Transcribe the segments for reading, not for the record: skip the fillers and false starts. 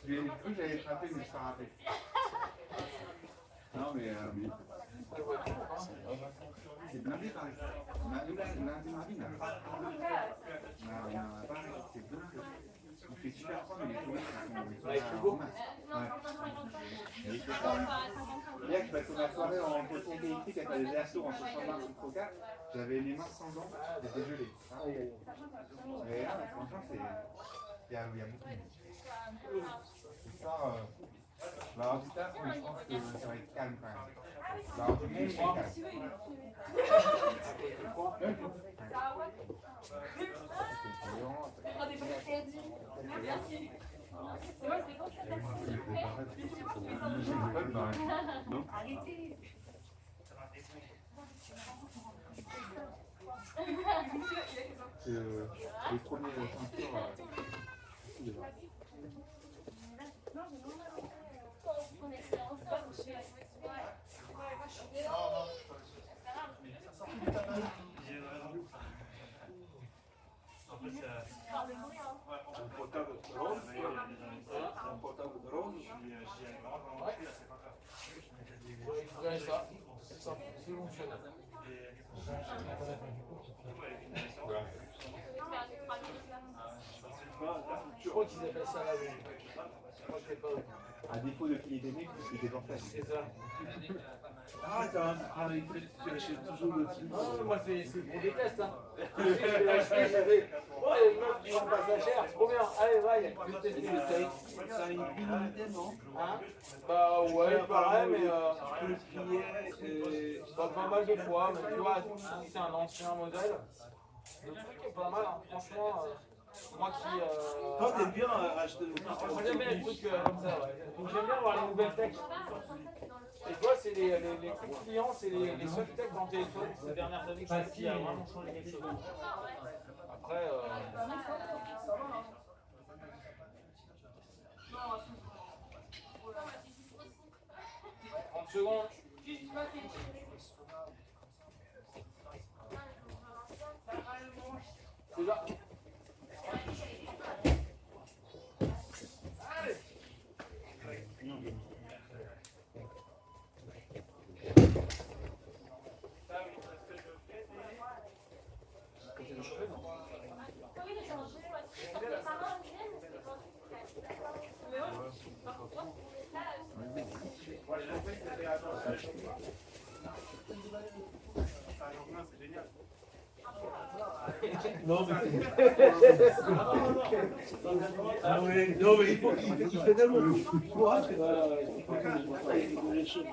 J'ai cru que j'avais frappé, mais je suis pas raté. Non, mais c'est blindé par ici. Lundi, mardi, on n'a pas. C'est blindé. Il fait super froid, mais les touristes sont en masse. Hier, je passais ma soirée en potion électrique avec les assos en chaussant mars et Croca. J'avais les mains sans dents, j'étais gelé. Et là, franchement, il y a beaucoup de monde. C'est ça. Il va y avoir du taf, mais je pense que ça va être calme quand même. Il va y avoir du monde, mais calme. C'est les premiers ceintures. Un portable rose. Un portable rose. Vous avez ça. C'est ça. C'est fonctionnel. Je crois qu'ils appellent ça la bombe. À défaut de qu'il était né, il était portable. C'est ça. Tu achètes toujours le truc. Non, moi c'est pour des tests. Hein. Je vais l'acheter, ça fait. Ouais, les meufs qui vendent pas ça cher, c'est trop bien. Allez, va, il y a que de tester. Ça a une finalité, non? Hein? Bah ouais, pareil, mais tu peux le plier. pas mal de fois, mais tu vois, si c'est un ancien modèle, le truc est pas mal, hein. Franchement. Moi qui. Toi, t'aimes bien acheter le Moi j'aime bien les trucs comme ça, ouais. Donc j'aime bien voir les nouvelles tech. Et toi, c'est les trucs clients, c'est les seuls tech dans le téléphone. Ces dernières années que je suis qui a vraiment changé quelque chose. Après. 30 secondes. C'est ça. Non, mais il fait tellement de froid que il faut que je chauffe.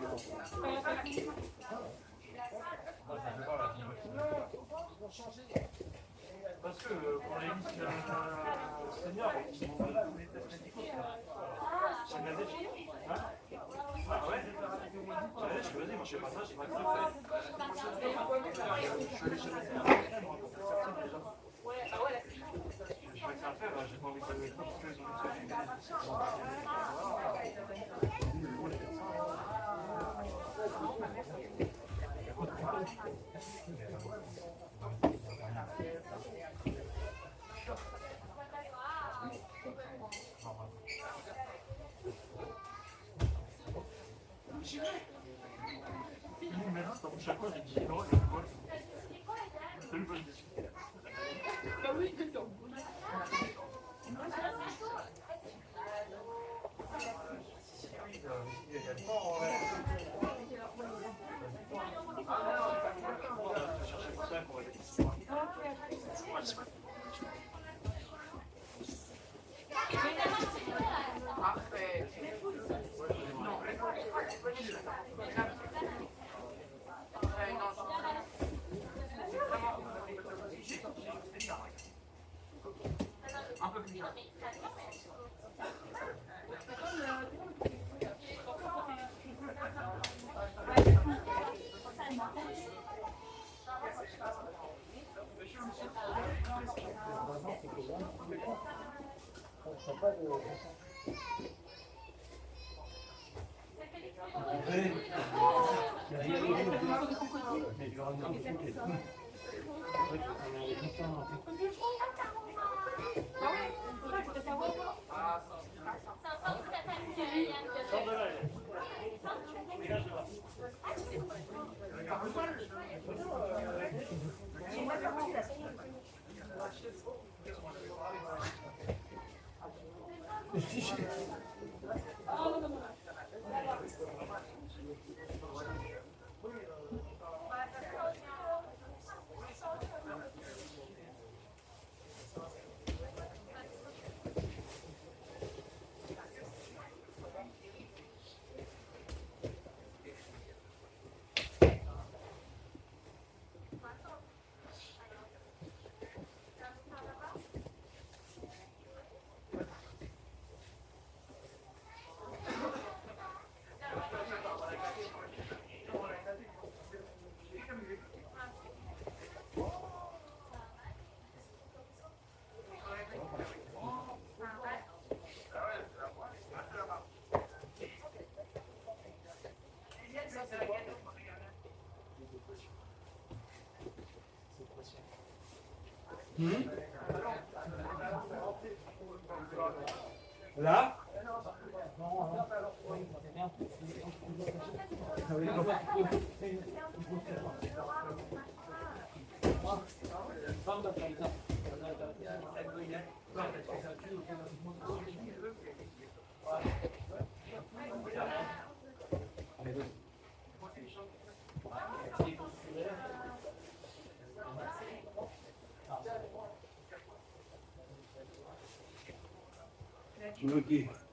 Parce que pour les listes seniors, ils vont tous les tests médicaux. C'est un gazette. Ah ouais? Vas-y, moi je fais pas ça, je sais pas ça. Je suis allé chez le médecin. Ah ouais, je vais faire faire, j'ai pas envie de le faire. Chaque fois, j'ai dit non, c'est quoi? C'est une bonne question. Un peu Là? Ok.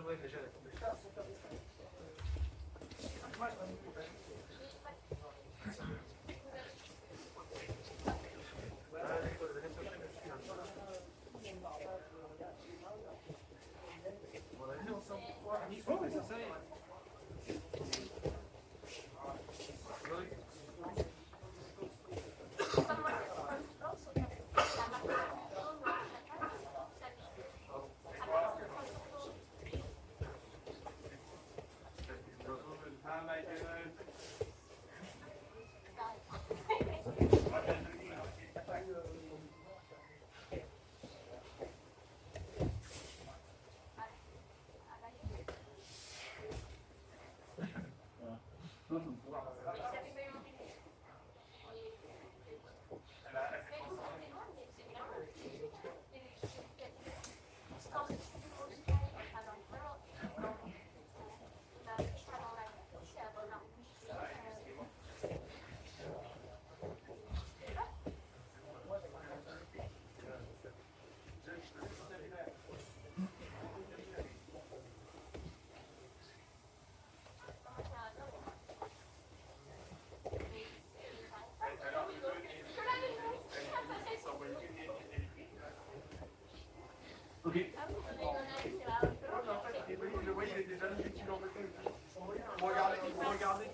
Ouais, déjà, Ok. Le voyez, il est déjà là, il en veut. Regardez,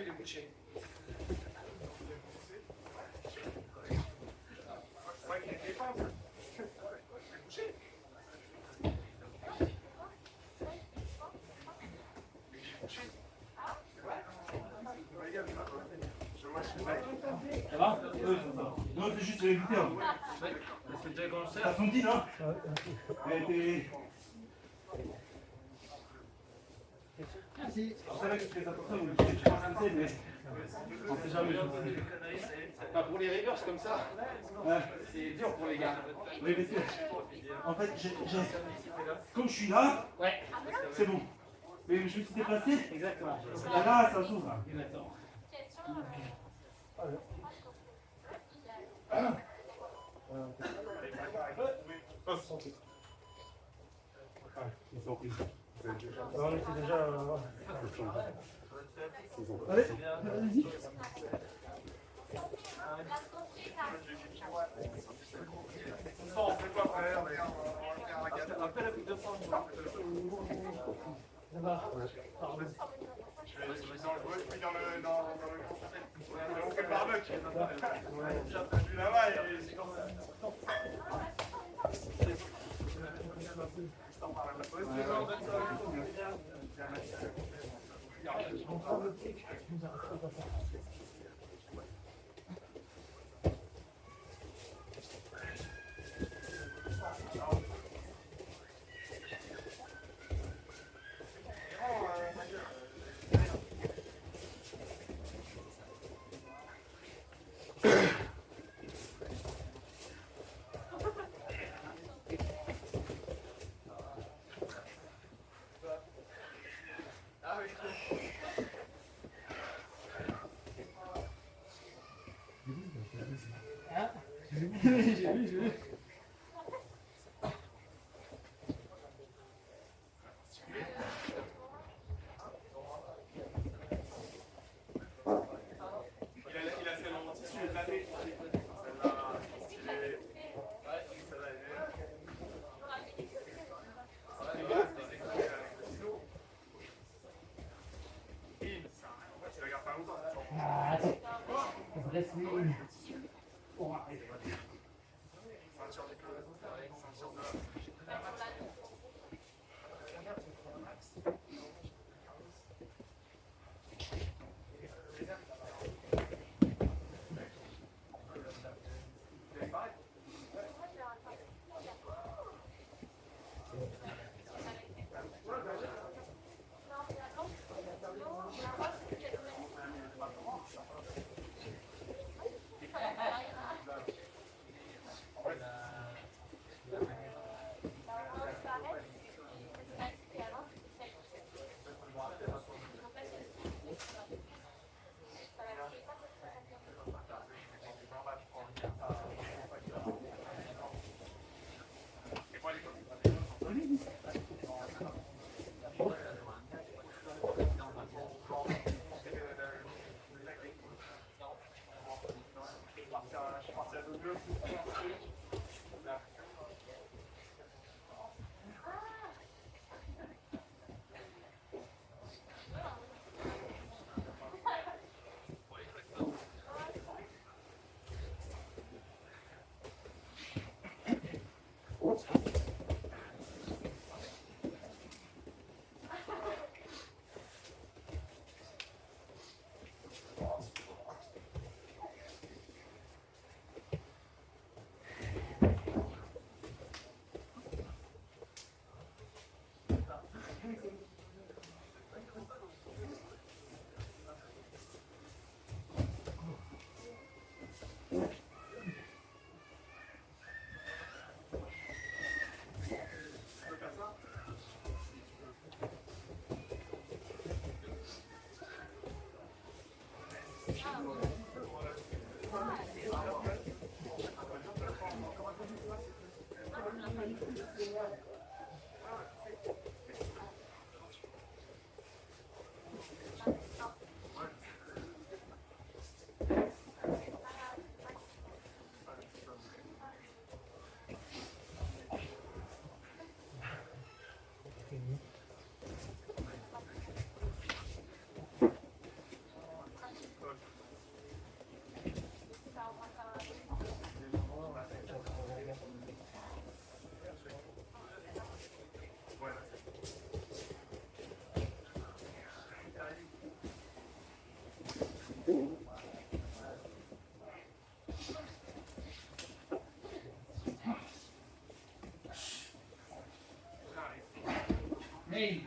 il est bouché. Ça va? Non, c'est juste l'écouter. C'est déjà commencé. T'as senti, non? Elle était... Merci. C'est vrai que je fais attention, donc je sais pas ce que c'est, mais... On sait jamais. Pas pour les rivers comme ça. Ouais. C'est dur pour les gars. Oui, mais en fait, comme je suis là, Ouais. c'est bon. Mais je me suis déplacé. Exactement. Et là, ça s'ouvre. Exactement. On était déjà. Allez, allez-y. On fait quoi après? On va faire un appel à plus de fois. Ça va. Je vais dans le. On fait le barbecue. J'ai vu là-bas et c'est comme ça. J'ai vu. Il a celle en tissu éclaté. Celle-là, wrestling. Oh, arrête. Hey.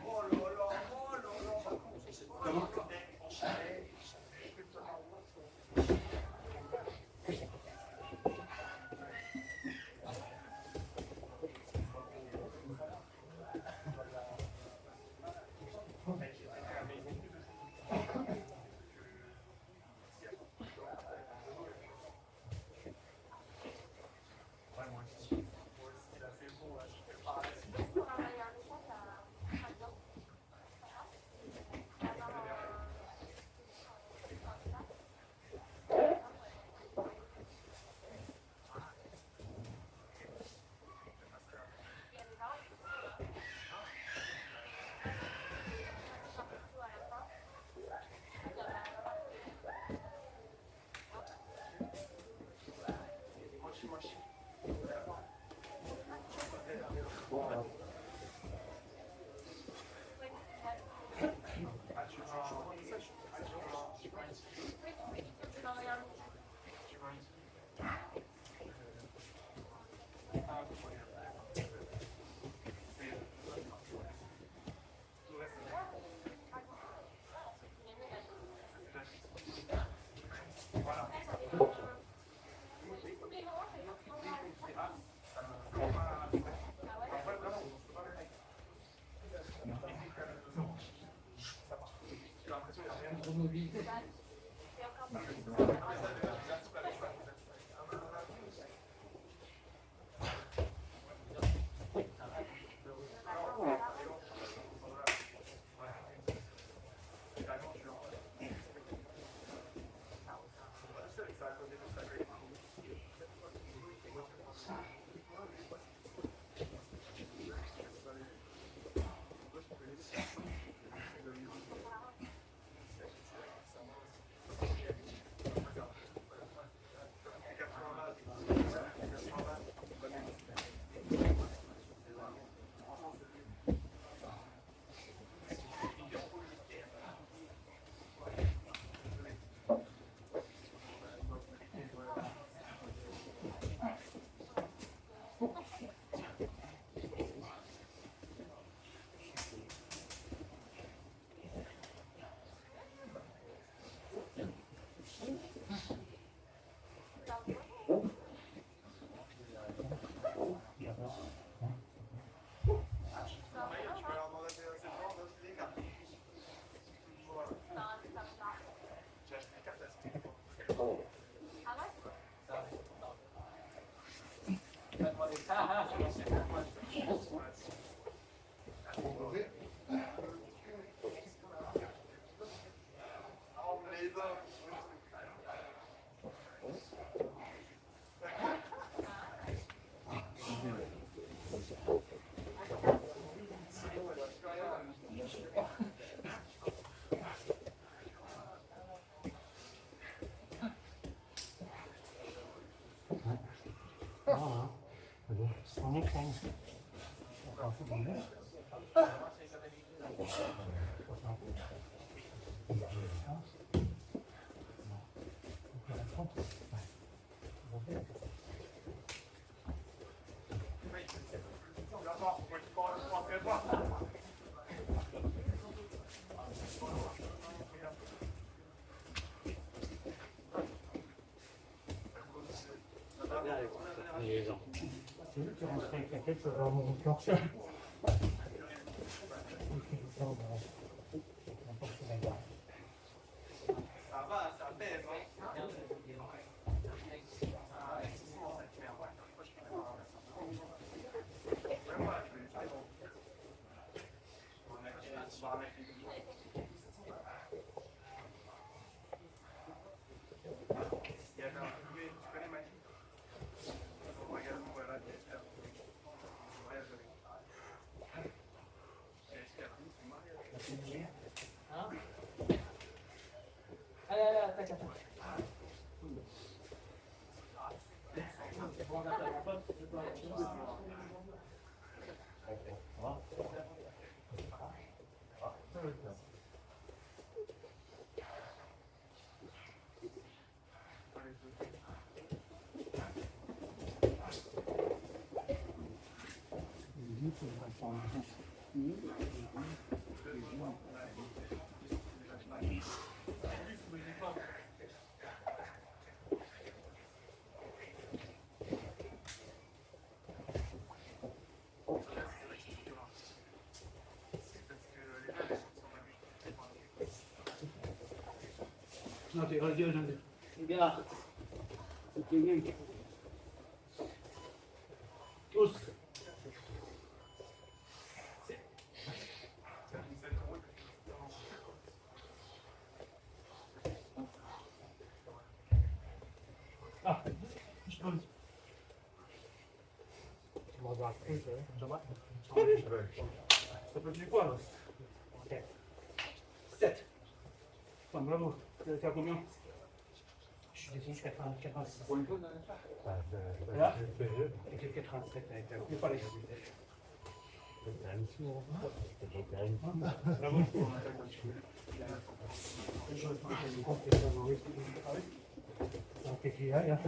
C'est lui qui rentrait avec la tête dans mon plancher. Ça va, ça baisse. Allez, attaque. Regarde. C'est bien. Tous. Ah, je peux. Tu m'en vas après, ça va? Ça peut être quoi là? 7. Enfin, bravo. Tu as combien? Je suis désolé, 86. Pour une pause, là? Et 87, il pas les. Bravo. Je vais compte les favoris. Ça fait qu'il y a.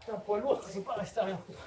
C'est un poids lourd, c'est pas rester à rien foutre.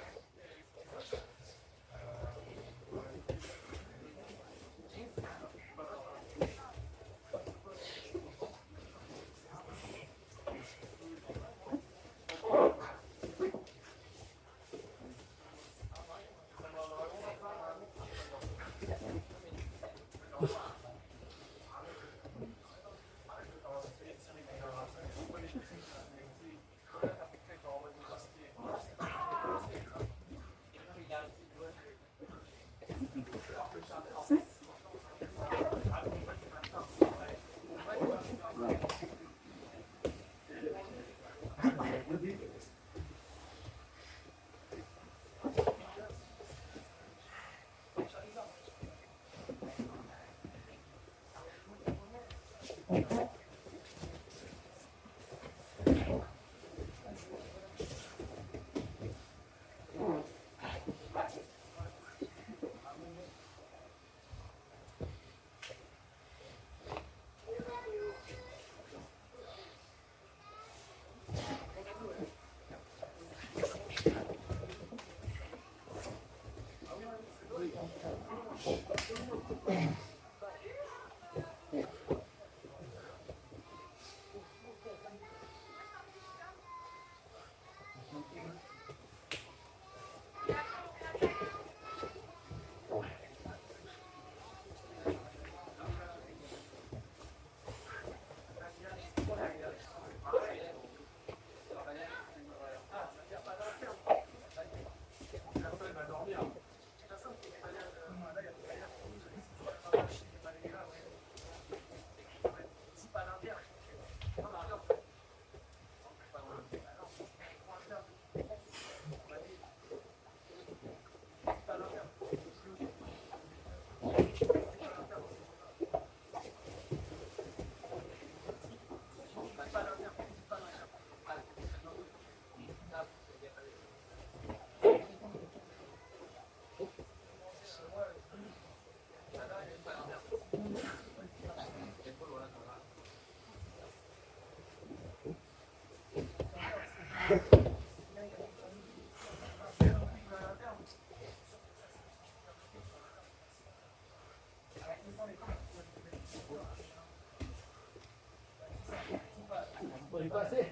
Faut lui passer.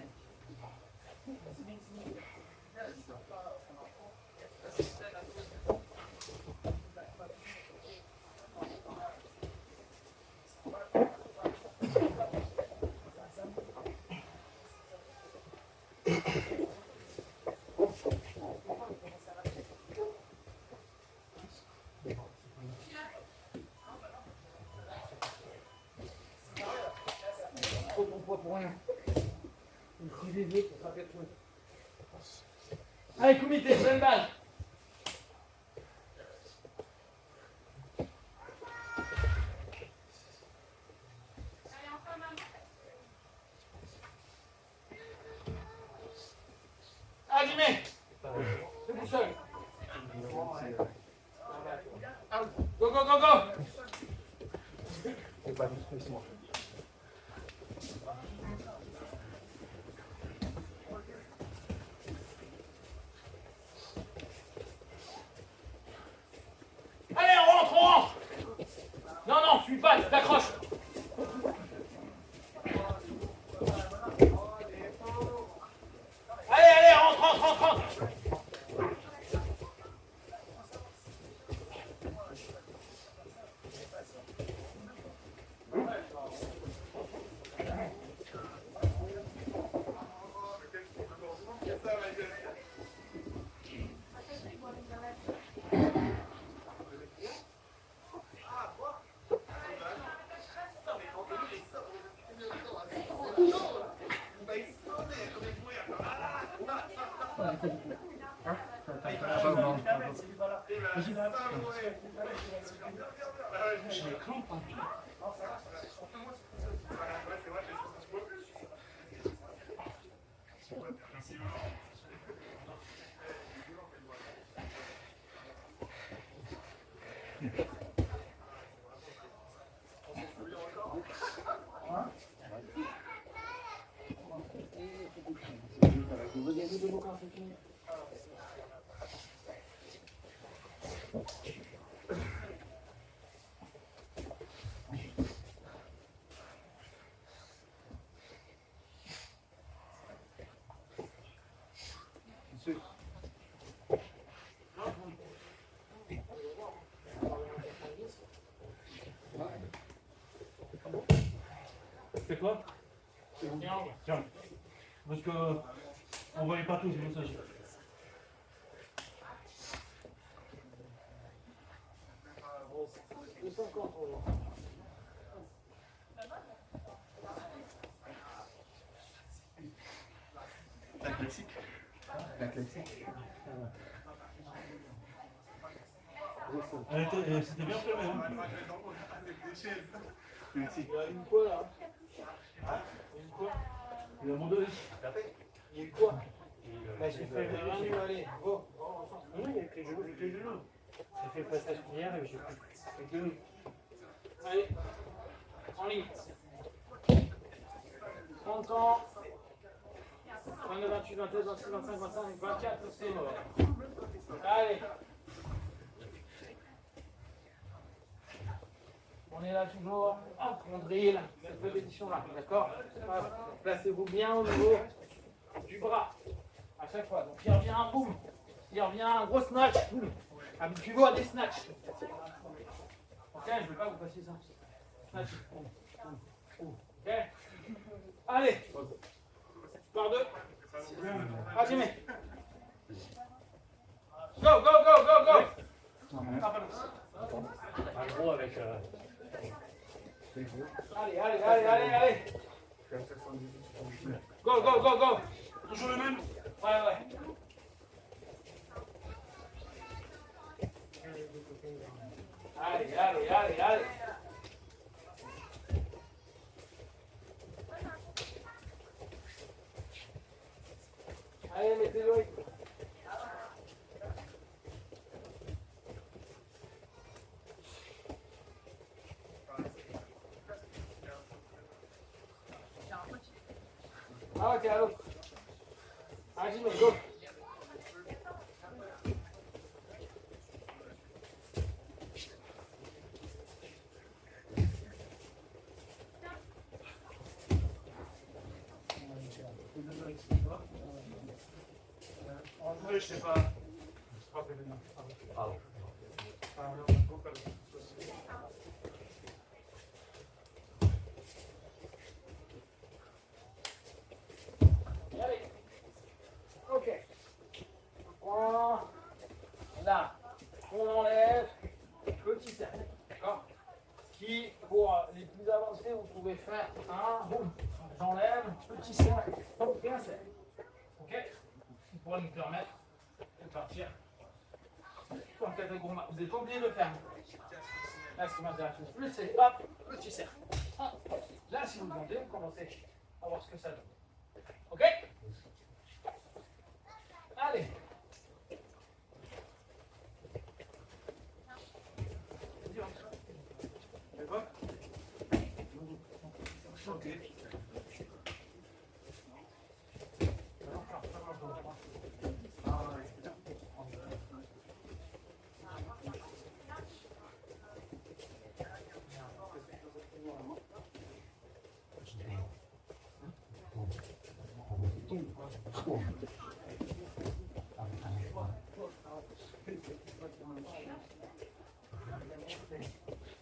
Trop ton poids pour rien. Une petite bébé pour faire quelque chose. Allez, comité, pleine balle. Ah, Jimmy. C'est tout seul. Go, go, go, go. Allez, on rentre, on rentre. Non, non, suis pas, tu t'accroches. Allez, allez, rentre, rentre, rentre, rentre. J'ai les crampes. Hein. C'est quoi? Tiens. Parce que on voyait pas tout, c'est pour ça. La classique. La classique. C'était bien fait, hein. Merci. Il y a une quoi là? Une quoi? Il a abandonné. Il y a une quoi? Bah, j'ai fait le menu, allez, go. Oui, avec les genoux, J'ai fait le passage hier et j'ai fait le genou. Allez, en ligne. 30 ans. 22, 28, 27, 26, 25, 25, 24, c'est mort. Allez. On est là toujours. Hop, on drill cette répétition là, d'accord? Placez-vous bien au niveau du bras. À chaque fois. Donc il revient un boum. Il revient un gros snatch. Habituez-vous à des snatchs. Ok, je ne veux pas que vous fassiez ça. Snatch. Ok. Allez. Par deux. Vas-y, mets. Go, go, go, go, go. En gros, avec. Allez, allez, allez, allez, allez. Go, go, go, go. Toujours le même? Ouais, ouais. Allez, allez, allez, allez. Allez, mettez-le. Ah, ok, allô. Vas-y, mais go. je sais pas. Pardon. Allez. Ok. On prend. Là. On enlève. Petit cercle. D'accord. Qui, pour les plus avancés, vous pouvez faire un. Boum. J'enlève. Petit cercle. Et un cercle. Ok. Qui pourra nous permettre de partir. Comme Kataguruma. Vous n'êtes pas obligé de le faire. Là, ce qui m'intéresse le plus, c'est hop, petit cercle. Là, si vous le montez, vous commencez à voir ce que ça donne. Ok? Allez.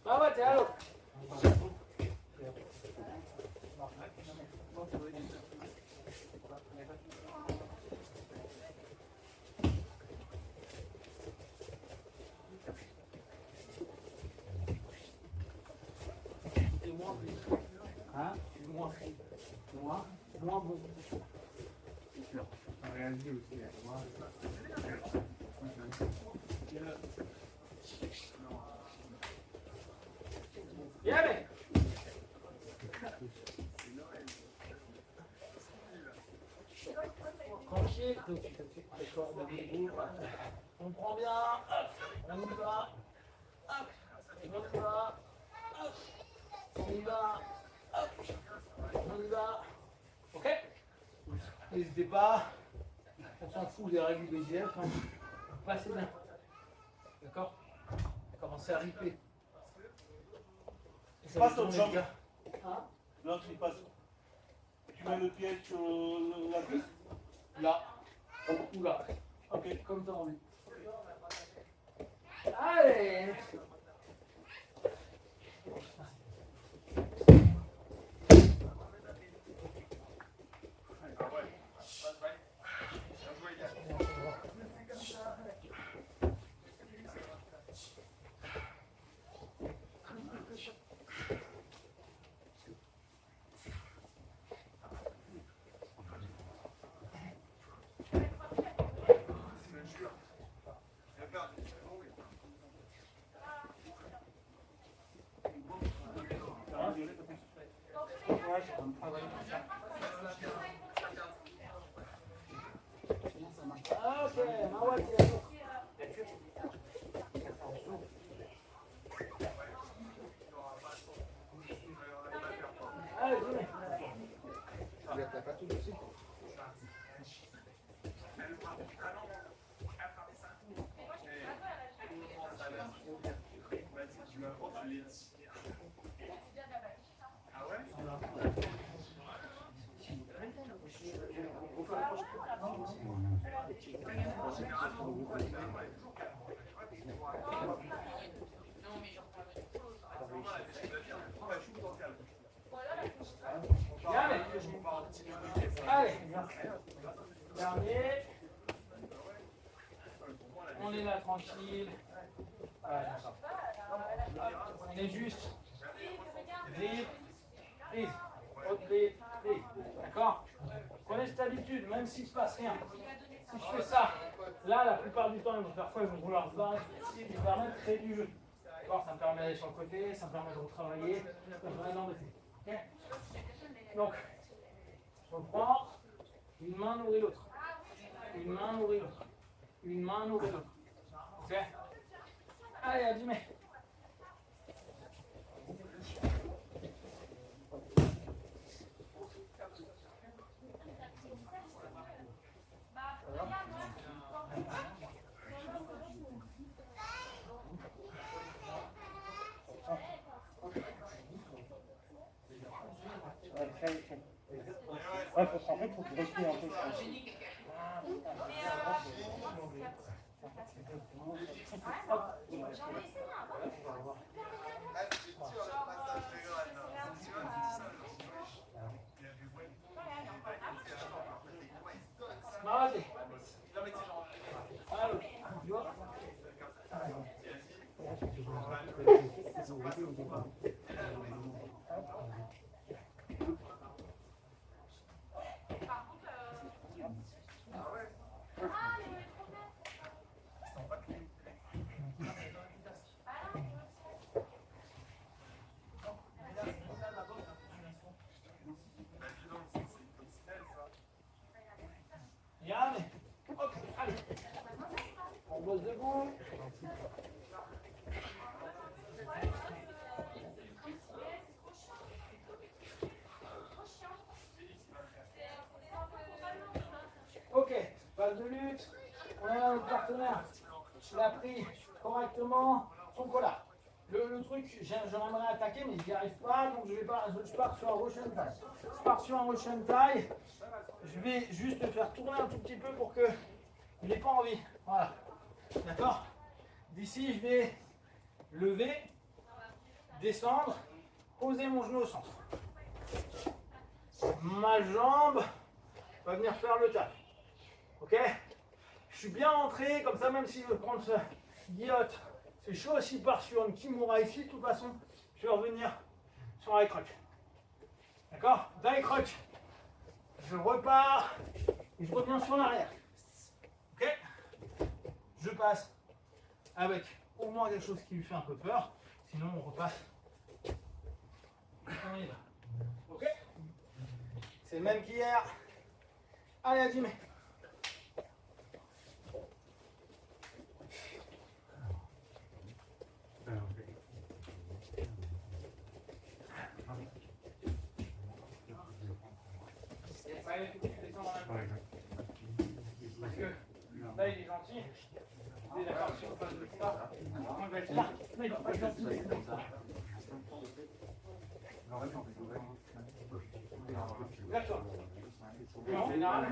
Vamos, Thiago. Hein? Moins bon. On réagit aussi à moi. Bien, mais. Tranquille, on prend bien, on y va, on y va, on y va, on y va, ok? N'hésitez pas, on s'en fout des règles du BGF, hein. Passez bien, d'accord? Commencez à riper. Passe ton jambe. Hein? L'autre il passe. Tu mets le pied sur la cuisse. Là, ou là, Ok. comme tu as envie. Allez! Ok, ma voiture. Allez, venez. T'as pas tout de suite. Allez, dernier. On est là tranquille. On est juste. Grille, prise. Haute grille, prise. D'accord? Prenez cette habitude, même s'il ne se passe rien. Si je fais ça, là, la plupart du temps, ils vont faire quoi? Ils vont vouloir se barrer. Ils me permettent de créer du jeu. D'accord? Ça me permet d'aller sur le côté, ça me permet de retravailler, ça me permet d'embêter. Ok? Donc, je reprends. Une main nourrit l'autre. Une main nourrit l'autre. Une main nourrit l'autre. Ok? Allez, Hajime. Ouais, en fait, faut que tu recules un peu. Bien, mais. Ok, allez. On bosse debout. Ok, phase de lutte. On a notre partenaire. Il a pris correctement son collat. Le truc, j'aimerais attaquer, mais je n'y arrive pas, donc je pars sur un Russian tie. Je pars sur un Russian tie. Je vais juste le faire tourner un tout petit peu pour que il n'ait pas envie. Voilà. D'accord? D'ici, je vais lever, descendre, poser mon genou au centre. Ma jambe va venir faire le taf. Ok? Je suis bien entré, comme ça, même si je veux prendre ce guillotte, c'est chaud aussi part sur une kimura ici. De toute façon, je vais revenir sur un high crotch. D'accord? D'un high crotch, je repars et je reviens sur l'arrière. Ok? Je passe avec au moins quelque chose qui lui fait un peu peur. Sinon, on repasse. On y va. Ok? C'est le même qu'hier. Allez, Hajime. Parce que là, il est gentil. Il est d'accord sur le phase de ça. On va être là. Là, il va pas être gentil. D'accord. En général,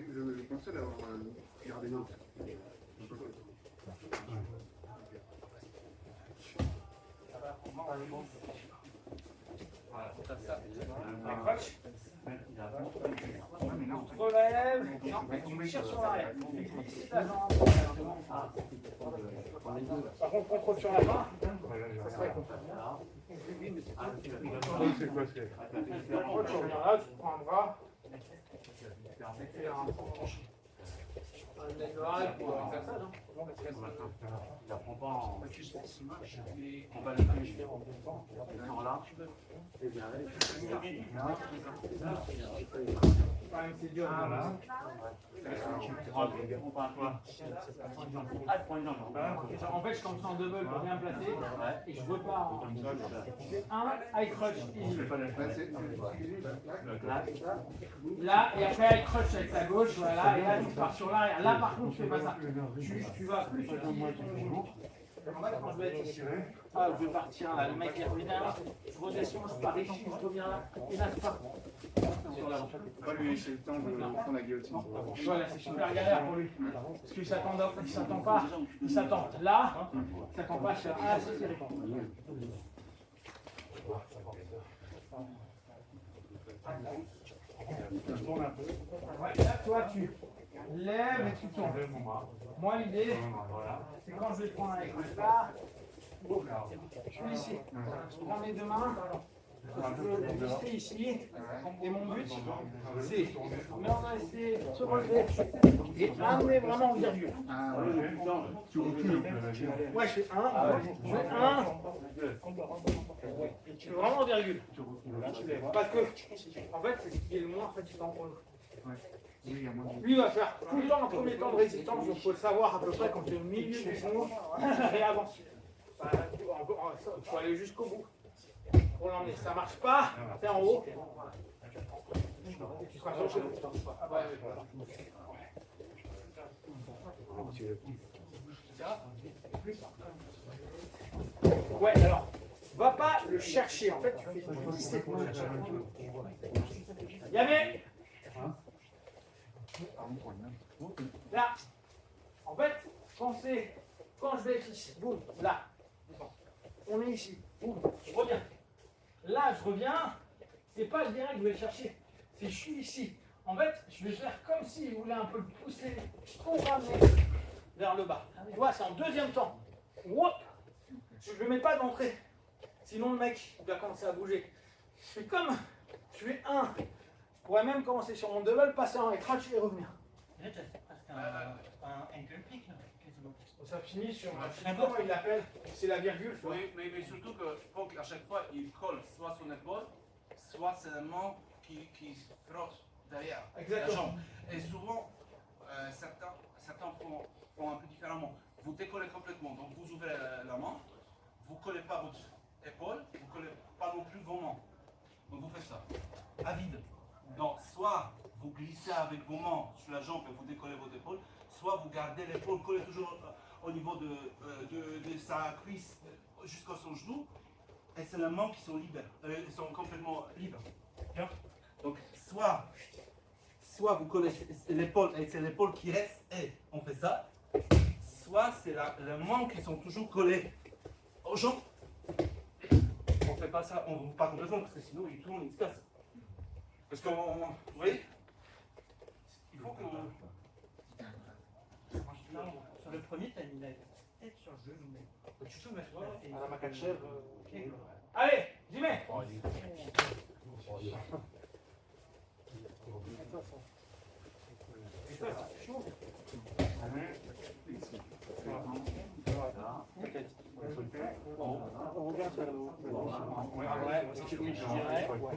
Je pensais d'avoir regardé l'autre. relève, tu tires sur l'arrière. Glisse ta jambe. Par contre, contrôle sur la main. Ça serait contrôle. C'est quoi c'est Contrôle, tu reviens là, tu prends un bras. Et un tranche. Un leg drive pour un cassage. Il apprend pas en. On va le faire en même temps. Là. Et bien, Quand même, c'est dur. En fait, je commence en double pour bien placer et je repars en un high crutch easy. Là, et après high crutch avec ta gauche, voilà, et là tu pars sur l'arrière. Là par contre, tu fais pas ça. Tu vas plus utiliser ton genou. En fait, quand je vais être ici, ah, je vais partir là, le mec il revient là, je redescends, je pars ici, je reviens là, et là je pars sur l'avant. Pas lui laisser le temps de prendre la guillotine. Voilà, c'est super galère pour lui. Parce qu'il s'attend pas, il s'attend là, il s'attend pas sur ah, ça c'est répand. Ouais, là, toi, tu lèves et tu tournes. Moi, l'idée, c'est quand je vais prendre avec là, je suis ici. Je prends mes deux mains, je peux glisser ici. Et mon but, c'est, mais on va essayer de se relever et amener vraiment en virgule. Tu recules. Ouais, je fais un, je fais un. Je fais vraiment en virgule. Parce que, en fait, c'est ce qui est le moins fatigant pour nous. Lui va faire tout le temps un premier temps de résistance, donc il faut le savoir à peu près quand tu es au milieu du fond et avance. Il faut aller jusqu'au bout pour l'emmener. Ça marche pas, t'es en haut. Tu seras cherché. Ah bah, ouais, alors, va pas le chercher. En fait, tu fais glisser pour le chercher. Yamé! Là, en fait, quand je vais être ici, boum, là, on est ici, boum, je reviens. Là, je reviens, c'est pas le direct que je vais chercher, c'est je suis ici. En fait, je vais faire comme s'il voulait un peu le pousser pour ramener vers le bas. Tu vois, c'est en deuxième temps. Whoop. Je ne le mets pas d'entrée. Sinon, le mec, il va commencer à bouger. Je fais comme, je fais un. Je pourrais même commencer sur mon double, passer en crunch et revenir. Là, c'est presque un ankle pick, là. Ça finit sur un comment il l'appelle, c'est la virgule. Oui, mais surtout que je pense qu'à chaque fois, il colle soit son épaule, soit c'est la main qui se frotte derrière la jambe. Et souvent, certains font un peu différemment. Vous décollez complètement, donc vous ouvrez la main, vous ne collez pas votre épaule, vous ne collez pas non plus vos mains. Donc vous faites ça, à vide. Donc soit vous glissez avec vos mains sur la jambe et vous décollez votre épaule, soit vous gardez l'épaule collée toujours au niveau de sa cuisse jusqu'à son genou, et c'est les mains qui sont libres, sont complètement libres. Donc soit vous collez l'épaule et c'est l'épaule qui reste et on fait ça, soit c'est les mains qui sont toujours collées aux jambes. On ne fait pas ça, on pas complètement parce que sinon il tourne, il se casse. Parce que vous voyez, il faut que Sur le premier, tu as mis la tête sur le genou. Tu peux mettre À la macache. Allez, j'y mets.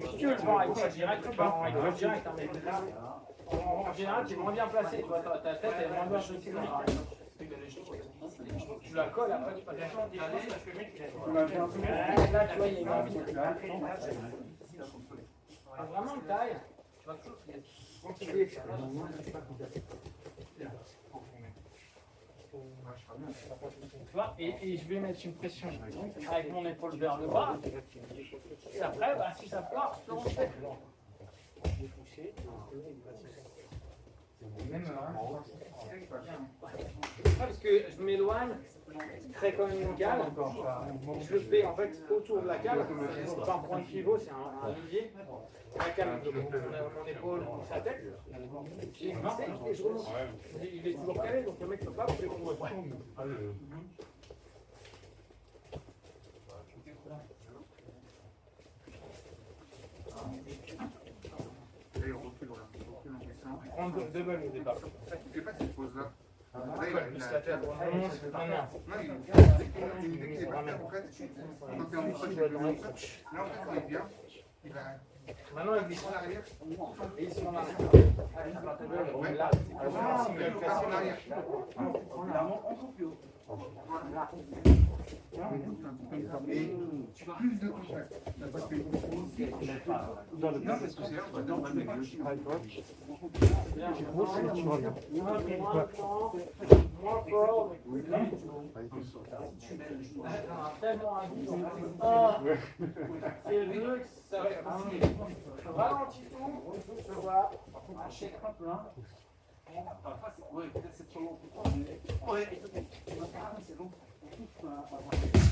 Si tu veux le vent avec toi direct, tu pars avec toi direct. En général, tu es moins bien placé. Tu vois, ta tête est moins bien placée. Tu la colles, après tu passes la jambe. Là, tu vois, il y a une envie. Vraiment une taille. Tu vas toujours continuer. Tu vois, et je vais mettre une pression avec mon épaule vers le bas. Et après, bah, si ça part, je peux rentrer. Parce que je m'éloigne, je crée comme une cale, je le fais en fait autour de la cale, c'est pas un point de pivot, c'est un levier. La cale, mon épaule, sa tête, j'ai glissé et je remonte. Il est toujours calé, donc le mec ne peut pas bouger pour moi. Prendre double au départ. Tu fais pas cette pause-là. Là, il a La tête, non, c'est pas bien. non, dès qu'il est pas fait, en fait, quand t'es en crunch, là, en fait, quand il vient, il va. Maintenant, il glisse en arrière. Et ici, on arrière. Ouais. Là, Il passe en arrière. Et plus de contact. Non, parce que c'est là, on va dans le moins fort. Tellement c'est mieux que ça. Je ralentis tout, je vois. parfois oui, peut-être c'est trop long pour toi, mais ouais, c'est long. Je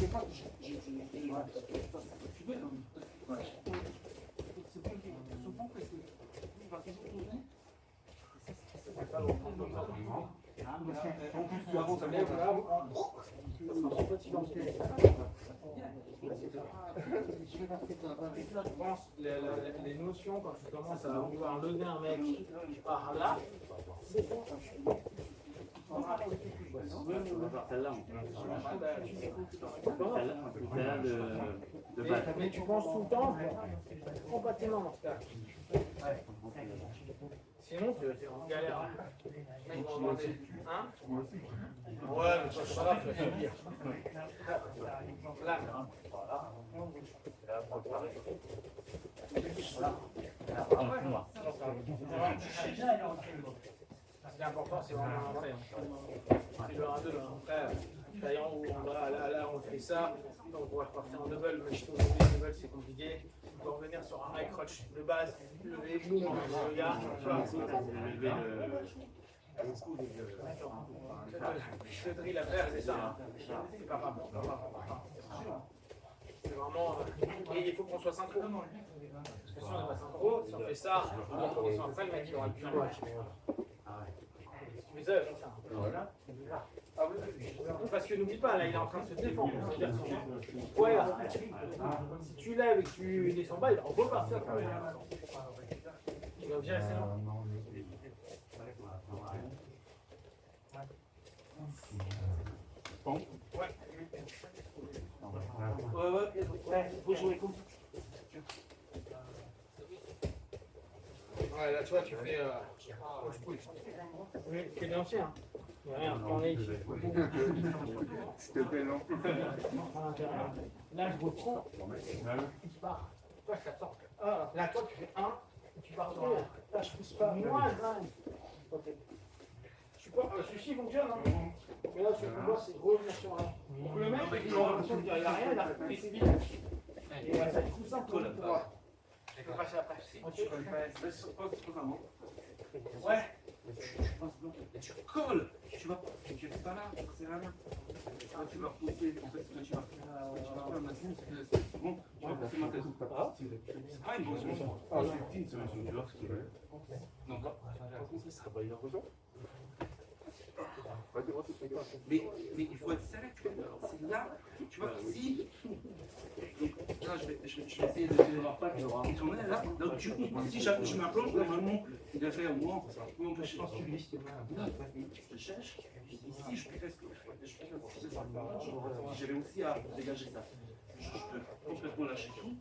pense les notions quand tu commences à vouloir lever un mec par là, c'est bon. On va voir celle-là. Celle-là de base. Mais tu penses tout le temps compatiment dans ce cas. Sinon, tu es en galère. Mec, on va demander. Hein? Ouais, mais ça, c'est pas grave, tu vas subir. Là. Ce qui est important, c'est vraiment l'entrée. C'est le 1-2, après, d'ailleurs, là, on fait ça, on pourra repartir en double, mais je trouve que les double, c'est compliqué. On peut revenir sur un high crotch de base, lever, boum, le gars, le drill à faire, c'est ça. C'est pas grave. C'est vraiment. Et il faut qu'on soit synchro. Parce que si on n'est pas synchro, si on fait ça, on commence après, le mec il aura plus de match. Tu fais ça comme ça. Ah oui. Parce que n'oublie pas, là il est en train de se défendre. C'est-à-dire son ouais, là. Si tu lèves et que tu descends bas, il va repartir quand même. Il va bien rester là. Bon. Ouais. Ouais, faut jouer comme ça. Ouais, là tu vois, tu fais. Oui, tu es bien aussi, hein. Il n'y a rien, on est ici. S'il te plaît, non. Là, je reprends. Et tu pars. Toi, je t'attends. Là, toi, tu fais 1. Et tu pars sur 1. Là, je pousse pas. Moi, je ok. Je suis pas. Celui-ci fonctionne, hein. Mais là, ce que je vois, c'est revenir sur 1. Donc, le mec, il a l'impression qu'il n'y a rien, il a fait ses billes. Et ça est tout simple pour pouvoir. Je peux passer après. Ouais. Tu colles, tu vas pas là, c'est la main. Tu vas pousser, en fait, ce que tu vas faire maintenant, c'est bon, tu vas pousser ma tête. C'est pas une bonne solution. C'est une solution, tu vois ce que je veux dire. Donc, ça va y avoir. Mais il faut être sérieux, tu vois. C'est là, tu vois, si. Donc là, je vais essayer de tourner là. Donc, si je m'approche, normalement, il devrait au moins m'empêcher. Là, je cherche. Ici, je peux faire ce que je fais. J'ai réussi à dégager ça. Je peux complètement lâcher tout.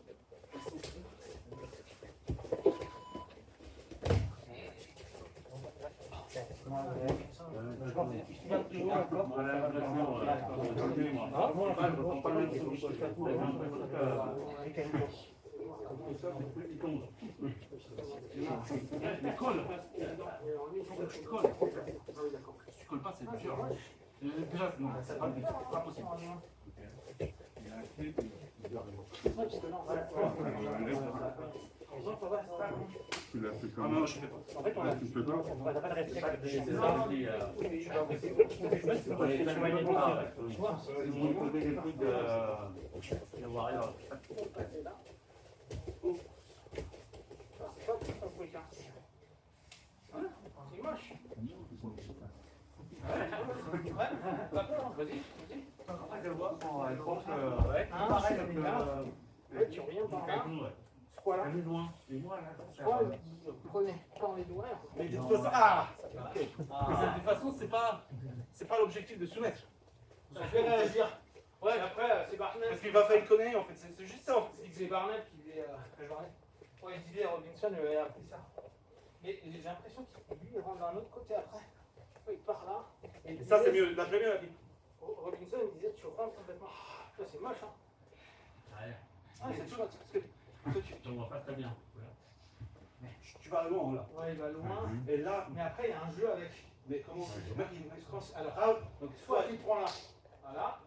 Tu colles pas, c'est dur. Déjà, non, c'est pas possible. Tu l'as fait Ah comment? non, je fais pas. En fait, Tu fais pas? on n'a pas de réflexe. C'est moche. Vas-y. Tu reviens par là. Soit là. Soit prends les doigts. Mais de toute façon, mais de toute façon, c'est pas l'objectif de soumettre. Ça fait réagir. Ouais, après, c'est Barnett. Parce qu'il va faire une connerie en fait, c'est juste ça. C'est Barnett qui disait. Ouais, il disait Robinson avait appris ça. Mais j'ai l'impression qu'il lui rentre d'un autre côté après. Il part là. Et ça, c'est mieux, la première la vie. Robinson il disait tu rentres complètement. Ça, c'est moche, hein. Ah, c'est chouette. Parce que On voit pas très bien. Tu vas loin là. ouais, il va loin. Et là, Mais après, il y a un jeu avec. mais comment Alors, donc, soit il prend là, voilà,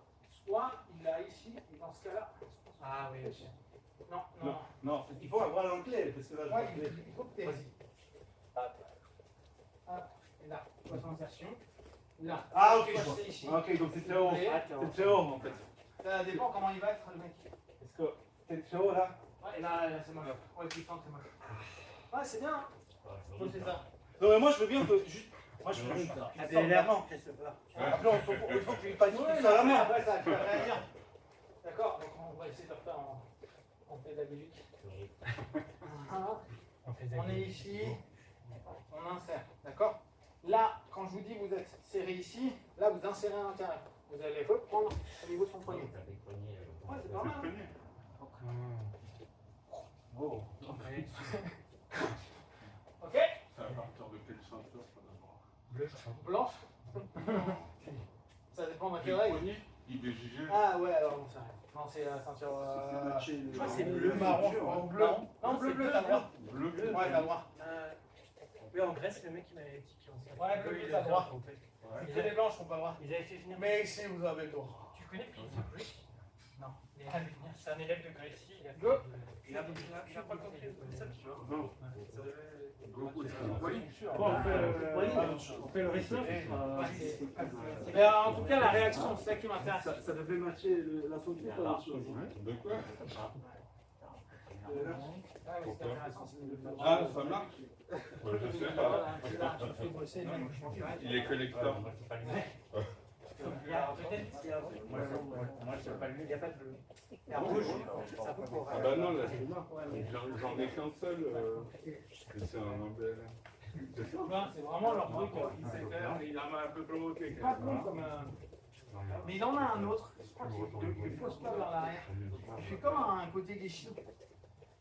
soit il l'a ici, et dans ce cas-là. Ah oui, ok. Non. Non, il faut avoir l'anglais parce que là, Ouais, il faut que tu aies. Hop, et là, concentration. Là. Ah, ok, Soit je vois. c'est ici. Ok, donc c'est très haut. C'est très haut en fait. Ça dépend comment il va être, le mec. Est-ce que c'est très haut là? Ouais, et là, c'est moche. Ouais, tu sens que c'est moche. Ouais, c'est bien, hein. Faut c'est ça. Non, mais moi je veux bien que juste. Moi je veux juste. Après, il faut qu'il panique Ouais, ça la main. après, ça va réagir. D'accord, donc on va essayer de faire en pédagogique. Voilà. On est ici, on insère, d'accord? Là, quand je vous dis vous êtes serré ici, là vous insérez à l'intérieur. Vous allez reprendre au niveau de son poignet. Ouais, c'est pas mal. Oh. Ok? Blanche? Ça dépend de quelle règle. Ah ouais, alors bon, ça. Non, c'est la ceinture. Je crois que c'est bleu, marron, ou bleu. Non, bleu, t'as droit. Bleu, ouais, t'as droit. Oui, en Grèce, le mec il m'avait dit qu'il en savait. Ouais, bleu, t'as droit. Les les blanches sont pas droit. Ils avaient fait venir. Mais ici, vous avez le droit. Tu connais Peter Brick? Non. C'est un élève de Grèce. Go. Il a pas compris ça, tu vois. Go. On fait le récit. Mais en tout cas, la réaction, c'est ça qui m'intéresse. Ça devait matcher la sauté ou pas autre chose? De quoi? Ah, ça marche? Je sais pas. Il est collecteur. Ah bah non, là c'est mort. J'en ai qu'un seul. C'est un embelle. C'est vraiment leur truc. Il a un peu provoqué. Pas con comme mais il en a un autre. Je crois qu'il pose pas vers l'arrière. Il fait comme un côté guéchi.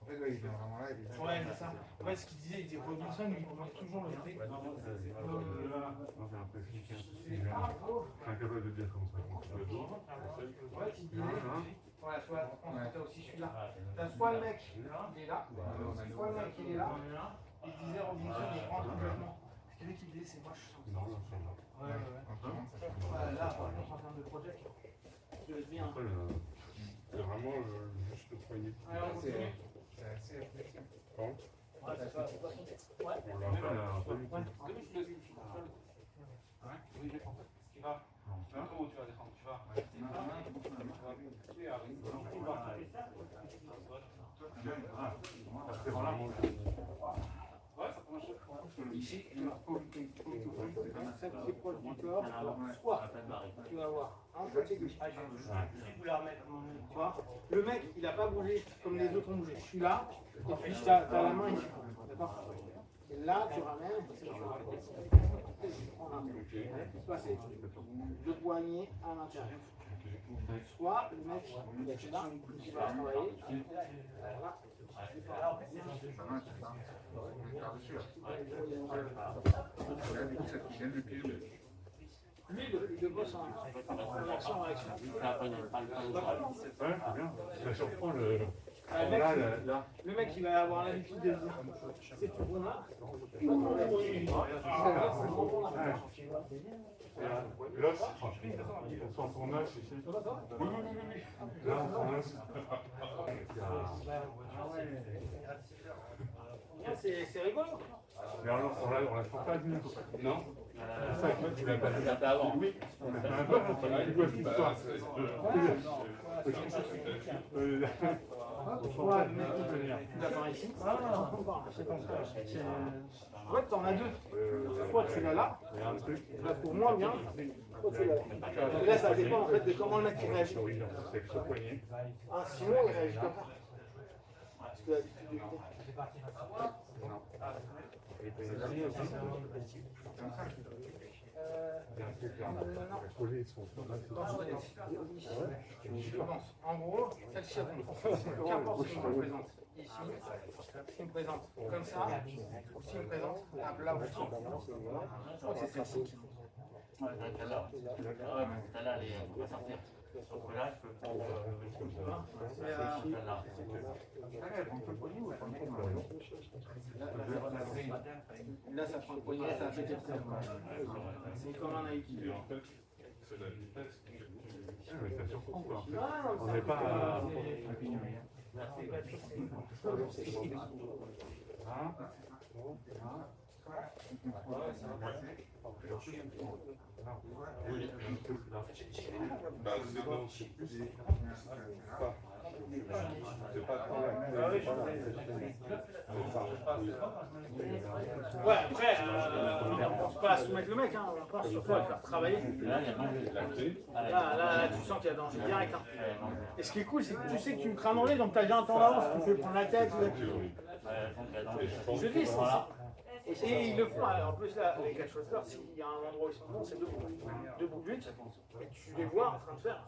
En fait, ouais, il vient vraiment là. Ouais, c'est ça. Ouais, ce qu'il disait, il dit Robinson, il commence toujours le truc. C'est incapable de dire comme ça. Ouais, tu disais. Voilà, tu vois, t'as aussi celui-là. T'as soit le mec, il est là, soit le mec, il est là. Il disait Robinson, il rentre complètement. Ce qui lui qui disait, c'est moi, je suis sans. Ouais. Là, par contre, en termes de projet, je le dis. C'est vraiment juste le poignet. C'est assez apprécié. Bon. Ouais, c'est ça. Ouais. On l'a fait un peu. Tu vas. Comment tu vas descendre? Tu vas. C'est vraiment Ouais, ça peut marcher. Ici, celle qui est proche du corps, soit tu vas avoir un côté gauche. Tu vois, le mec, il n'a pas bougé comme les autres ont bougé. Je suis là, et puis tu as la main ici. D'accord? Et là, tu ramènes, tu prends l'intérieur. Soit c'est le poignet à l'intérieur. Soit le mec, il est là, il va travailler. Voilà. Lui, il le bosse en réaction. Ouais, c'est bien. Ça surprend le. Le mec, il va avoir l'habitude de dire c'est tout bon là. Là, on sent son âge ici. Oui. Là, on sent C'est rigolo. mais alors, on l'a pas vu. Non? C'est ça que tu l'as pas vu avant. Oui. On a fait un peu pour pas la jouer cette histoire. Soit le mec il apparaît ici. En fait, t'en as deux. Soit tu l'as là, là pour moi bien, soit tu l'as là. Et là, ça dépend en fait de comment le mec il réagit. C'est ce poignet. Ah, sinon, il réagit comme ça. Parce que l'habitude de en gros, celle-ci, qu'importe ce qu'il me présente ici, s'il me présente comme ça, ou s'il me présente là où je suis. Je crois que c'est celle-ci. Ouais, celle-là, elle est pas sortir. Sauf que là, je peux celle-là. Là, ça prend le poignet, ça fait quelque chose. C'est comme un Nike. Et en fait, c'est la vitesse qui mais ça surprend quoi. On n'est pas. Oui, bah, c'est bon, c'est pas ouais, après, on pense pas à soumettre le mec, hein, on pense surtout à le faire travailler. Là, tu sens qu'il y a danger direct. Hein. Et ce qui est cool, c'est que tu sais que tu me crames en nez, donc tu as déjà un temps d'avance, tu peux prendre la tête. Je dis, et ils le font, en plus là, les catchwrestlers, s'il y a un endroit où ils sont bons, c'est debout but, et tu les vois en train de faire.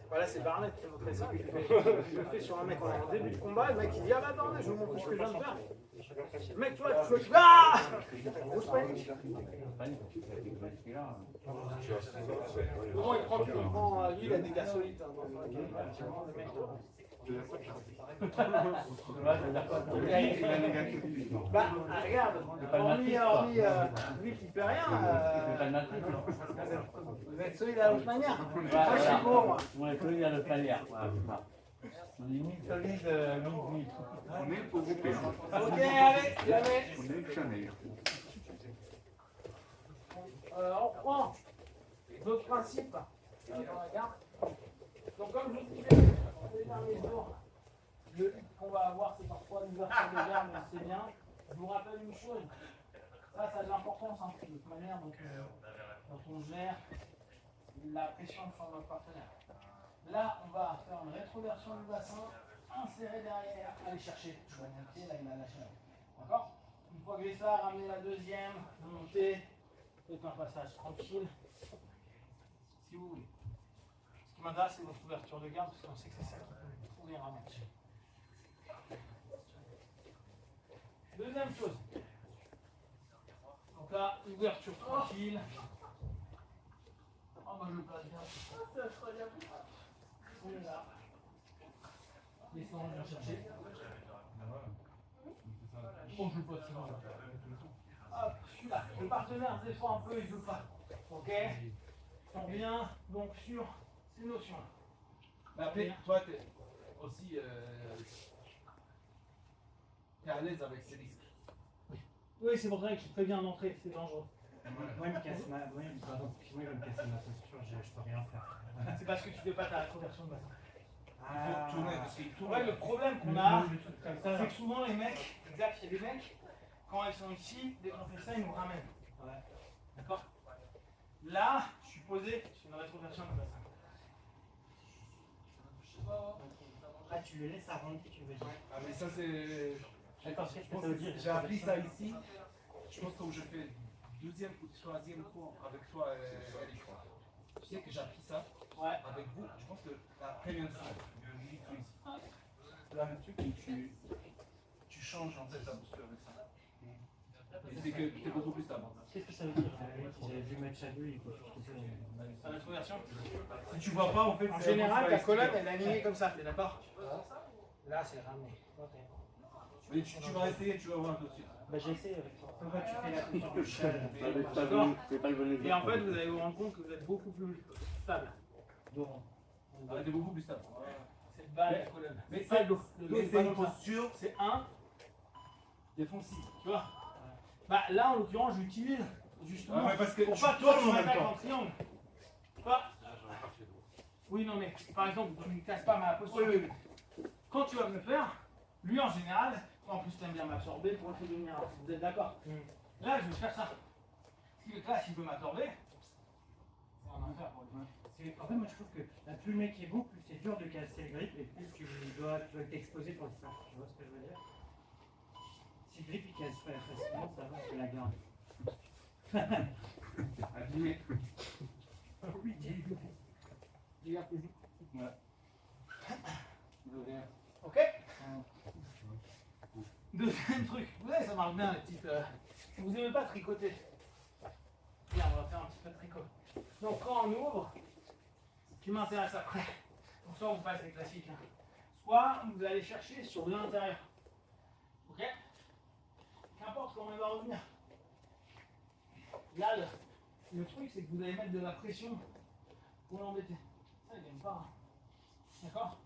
Voilà, c'est Barnett qui montré ça. Je le fais sur un mec en début de combat, le mec il dit ah bah attendez, je vous montre ce que je viens de faire. Le mec, tu vois, tu ah grosse panique. Comment il prend, lui il a des gars solides. Bah, regarde, hormis lui qui fait rien, vous êtes solide à l'autre manière. Moi je suis beau, moi. On est solide à notre manière. On est mis solide, On est au groupe. Ok, allez, jamais. On est jamais. On reprend d'autres principes dans la garde. Donc comme je vous disais, les derniers jours, le but qu'on va avoir, c'est parfois l'ouverture de garde, mais c'est bien. Je vous rappelle une chose, ça a de l'importance de toute manière, donc quand on gère la pression sur notre partenaire. Là, on va faire une rétroversion du bassin, insérer derrière, aller chercher. Je vois mon pied, là il a lâché. D'accord? Une fois que j'ai ça, ramener la deuxième, monter, faites un passage tranquille, si vous voulez. Ce qui m'intéresse, c'est votre ouverture de garde, parce qu'on sait que c'est ça qui peut pourrir un match. Deuxième chose. Donc là, ouverture tranquille. Oh, moi je le place bien. On est là. Descends, viens chercher. Oh, je le pose sinon. Hop, je suis là. Le partenaire se défend un peu, il ne veut pas. Ok? On revient donc sur ces notions-là. Mais après, toi, tu es aussi t'es à l'aise avec ces risques. Oui, c'est pour ça que je suis très bien entré, c'est dangereux. Moi, il me casse ma posture, je peux rien faire. C'est parce que tu fais pas ta reconversion de bassin. Il faut tourner parce qu'il tourne. Ouais, le problème qu'on a, c'est que souvent les mecs, exact, il y a des mecs, quand ils sont ici, dès qu'on fait ça, ils nous ramènent. Ouais. D'accord? Là, je suis posé sur une rétroversion de bassin. Ah, tu le laisses arrondi, tu veux dire. Ah, mais ça, c'est. J'ai appris ça ici. Je pense que je fais deuxième ou troisième cours avec toi, Eric. Je sais que j'ai appris ça avec vous. Je pense que la première fois, là, le truc, tu changes en fait ta posture avec ça. Et c'est que tu es beaucoup plus stable. Qu'est-ce que ça veut dire? J'avais vu match à deux, il faut La rétroversion. Si tu vois pas, en fait, En général, ta colonne elle est alignée comme ça, t'es d'accord? Là, c'est ramené. Mais tu vas essayer, tu vas voir tout de suite. Bah, j'essaie avec toi. Pourquoi tu fais la posture du cheval? Et en fait, vous allez vous rendre compte que vous êtes beaucoup plus stable. Ah, t'es beaucoup plus stable. C'est le bas de la colonne. Mais pas le dos. c'est une posture C'est un. défensive. Tu vois? Bah là, en l'occurrence, j'utilise justement Ouais, parce que pour tu pas toi tournes tu en même m'attaques temps. en triangle. Pas. Oui, non, mais par exemple, tu ne casses pas ma posture. Oui. Quand tu vas me le faire, lui en général, toi en plus tu aimes bien m'absorber pour te devenir. Vous êtes d'accord? Là, je vais faire ça. Si le classe il veut m'absorber, c'est un enfer pour lui. En fait, moi je trouve que plus le mec est beau, plus c'est dur de casser le grip et plus tu dois t'exposer pour le faire. Tu vois ce que je veux dire? Si le grip il casse pas facilement, ça va, je la garde. Abîmé. Oui, dis-le. Ouais. Ok? Deuxième truc, vous savez, ça marche bien les petites. Vous aimez pas tricoter? Bien, on va faire un petit peu de tricot. Donc quand on ouvre, ce qui m'intéresse après, donc soit on passe les classiques, hein, soit vous allez chercher sur l'intérieur. Ok? Qu'importe comment il va revenir. Là, le truc, c'est que vous allez mettre de la pression pour l'embêter. Ça, il n'aime pas. Hein. D'accord?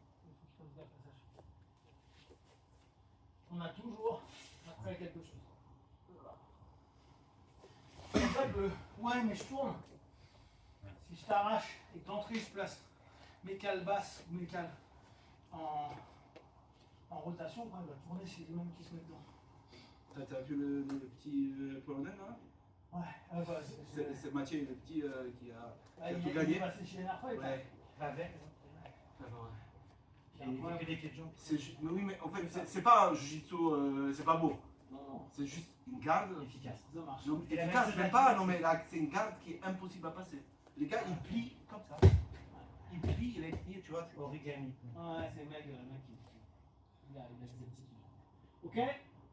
On a toujours après quelque chose. C'est pour ça que, ouais, mais je tourne. Si je t'arrache et que d'entrée je place mes cales basses ou mes cales en rotation, quand il va tourner, c'est les mêmes qui se mettent dedans. T'as vu le petit Polonais là? Ouais, bah, c'est Mathieu, le petit qui a tout il gagné. est passé chez Narfa, Ouais. Avec. Il fait que des clés de jambes. Mais oui, mais en fait, c'est pas un jiu-jitsu, c'est pas beau. Non, C'est juste une garde. Efficace. ça marche. Donc, Et la efficace, même mais chose pas, là, non, mais là, c'est une garde qui est impossible à passer. Les gars, ils plient comme ça. Ils plient, il est plié, tu vois. Origami. Ouais, c'est le mec qui. Il a des petits kilos. Ok?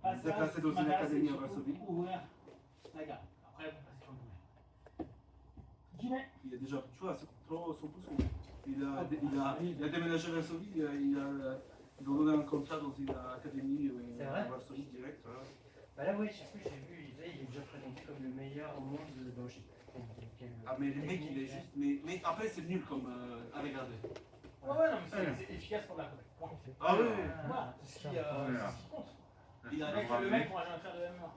Vous êtes passé dans une académie à Varsovie. Ouvrir la garde. Après, vous passez comme vous voulez. Guinée. Il est déjà, tu vois, c'est trop son pouce. Il a déménagé à Varsovie, ils ont donné un contrat dans une académie à Varsovie direct. Voilà. Bah là, oui, je sais plus, j'ai vu, il est déjà présenté comme le meilleur au monde de Doji. Ah, mais le mec, il est juste. Mais après, c'est nul comme à regarder. Ouais, non, mais c'est efficace pour la colère. Ah oui, Voilà, c'est ce qui compte. il a Le mec pourra jamais faire de MMA.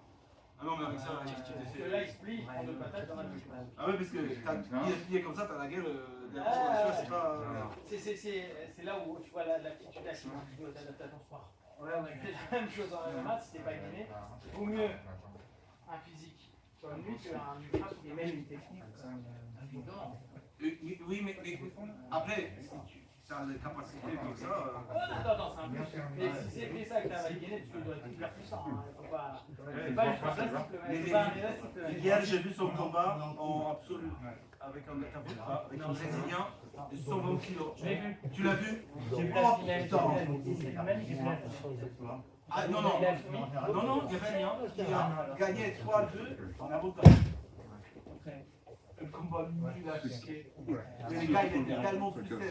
Ah non, mais avec ça, Parce que là, il se plie en deux patates dans la bouche. Ah ouais, parce que il est plié comme ça, t'as la gueule. C'est pas. C'est là où tu vois l'attitude là, c'est attention. Ouais, on a fait la même chose en MMA, si c'est pas gagné. Il vaut mieux un physique sur lui qu'un ultra qui est même une technique. Oui, mais après, si tu as des capacités comme ça. Non, c'est un plus. Mais si c'est ça que tu as gagné, tu dois être hyper puissant. Faut pas. C'est pas juste un Hier, j'ai vu son combat en absolu avec un Brésilien de 120 kilos. Tu l'as vu? J'ai vu la finale. C'est le même qui fait. Ah non, il n'y a rien. Il a gagné 3-2 en avocat. Un combat nul à chier. Le gars, il était tellement frustré.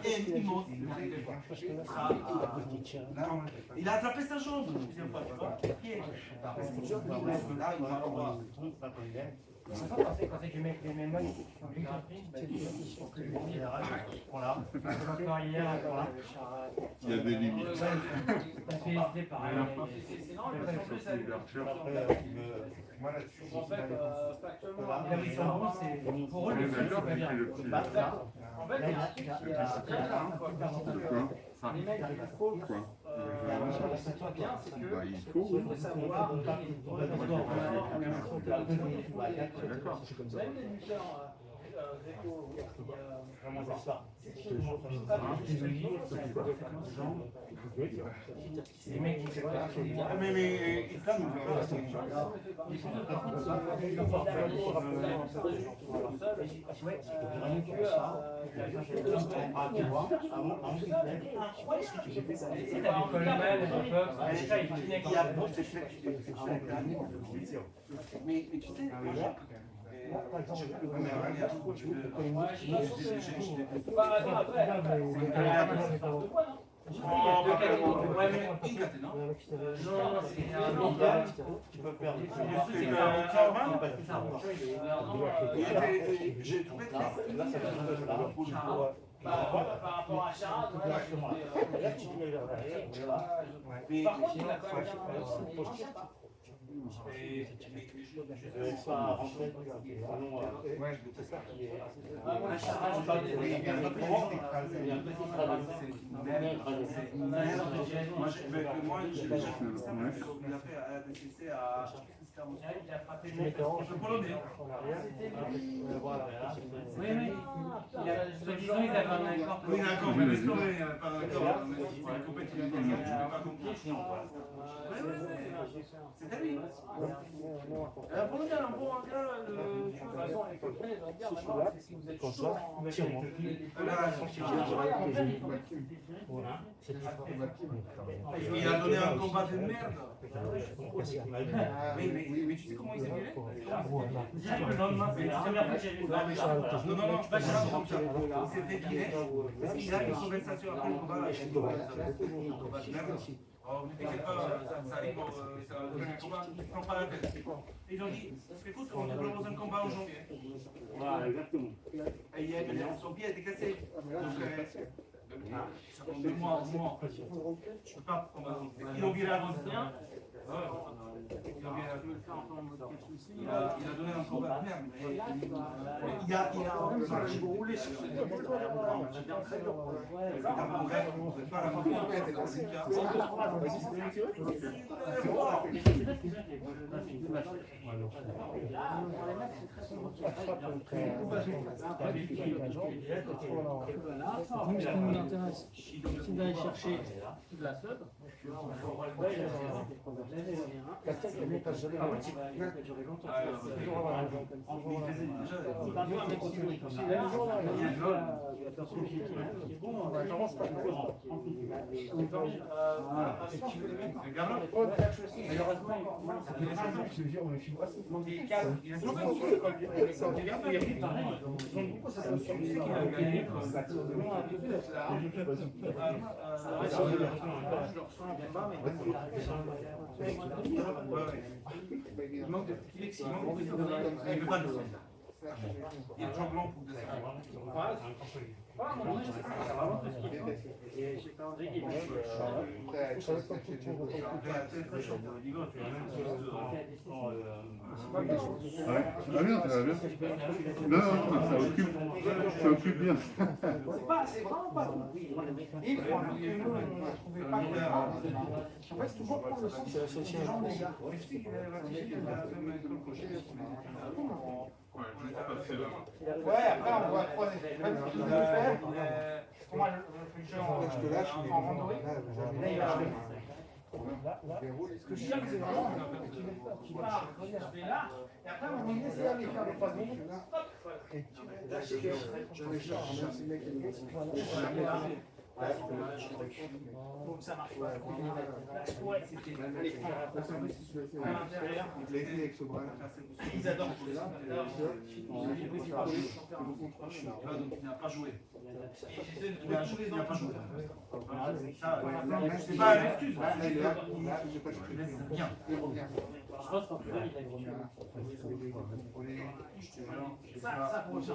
Les immense. Il a attrapé sa jambe la deuxième fois, tu vois. Là, il va Quand c'est que mes mains sont plus rapides, voilà. Encore hier, voilà. Il y a des limites. PSD pareil. Moi là-dessus, En fait, factuellement, Là où ils sont bons, c'est pour eux le fil, c'est pas bien. en fait, il y a un truc qui a les mecs, il faut bien, c'est que il faut savoir même les lutteurs Greco, Vraiment c'est ça. C'est les mecs qui se battent. mais Islam, mais tu sais, Tu peux perdre. j'ai trouvé par rapport à Charade, par contre, il a quand même pas rentrer moi, j'ai déjà fait ça, il a fait à la DCC à le Polonais. Oui, soi-disant, ils avaient un accord. Oui, d'accord, mais laisse tomber, il n'y a pas d'accord. Mais si c'est une compétition italienne, tu ne peux pas comprendre. C'est à lui. La Pologne, elle a un bon gars, de toute façon, les copains, ils vont dire maintenant, si vous êtes chaud, on va il a donné un combat de merde. Mais tu sais comment il s'est viré? Le lendemain, c'est la première fois que j'ai vu ça. Non, pas Charles comme ça. Il s'est fait virer parce qu'il a une conversation après le combat. Un combat de merde. Oh, ne t'inquiète pas, ça arrive, ça va donner un combat, ne prends pas la tête. Ils ont dit, écoute, on te propose un combat en janvier. Voilà, exactement. Et son pied a été cassé. Donc, ça prend 2 mois, je ne peux pas combattre. Ils l'ont viré avant de rien. Il a donné un combat de merde. Il a roulé sur ce ce qui nous intéresse, c'est d'aller chercher de la sub. Il manque de flex, il manque de il veut pas de il est trop blanc pour descendre. Ah, mon Dieu, c'est vraiment petit. Et j'ai pas envie qu'il Ouais. Ah bien, ça va bien. Non, non, ça occupe bien. C'est vraiment pas bon. Et il faut un peu que nous, on ne trouvait pas clair. En fait, c'est toujours prendre le sens de ces gens des gars. Ouais, après on voit trois effets. Ce qu'il veut faire, moi je fais en randonnée. Là, il va ce que je cherche, c'est vraiment tu pars, je vais là, et après on va essayer d'aller faire les 3 secondes. Hop, ça marche pas. Ouais, c'était. Allez, à l'intérieur. Ils adorent. Donc il n'a pas joué. J'essaie de trouver tous les ans. Il n'a pas joué. C'est pas une excuse. Bien. Je pense qu'en tout cas, il a gagné. Ça pour ça.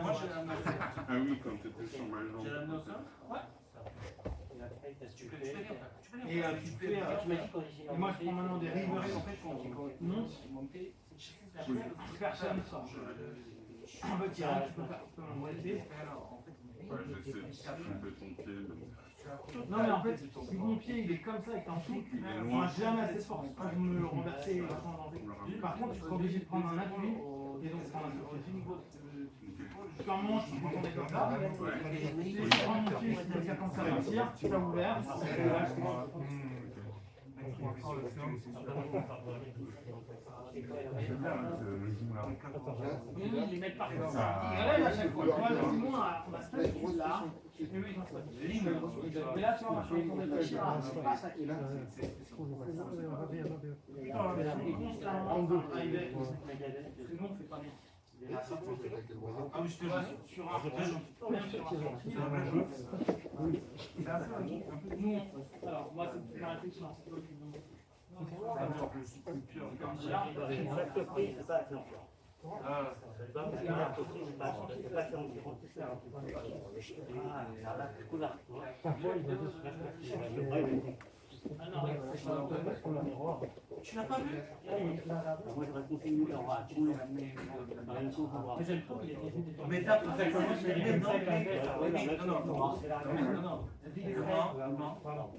Moi j'ai la notion. Ah oui, quand tu étais sur ma jambe. J'ai la notion. Ouais. Tu peux les Et tu fais. Et moi je prends maintenant des riverés en fait quand ils montent. Personne sort. En fait, il y a un qui peut faire monter. Ouais, j'essaie de tromper ton pied. Non mais en fait, si mon pied il est comme ça et que t'es en dessous, on n'a jamais assez de force pour me le renverser. Par contre, tu seras obligé de prendre un appui et donc prendre un appui. Jusqu'à un moment, je peux tomber comme ça. Et je prends mon pied, c'est-à-dire quand ça va partir, tu l'as ouvert. Oui, ils les mettent par exemple. Ils relèvent à chaque fois. Moi, Simon, on a ce truc là. Et eux, ils ont ça. Mais là, tu vois, je suis en train de réfléchir à ce pas ça qui est là. Constamment arriver. Parce que nous, on fait pas bien. Ah oui, je te jure. Sur un nous, alors moi, c'est ma réflexion. Tu l'as pas vu? Moi, je vais continuer à tourner Mais t'as tout fait comment je l'ai non.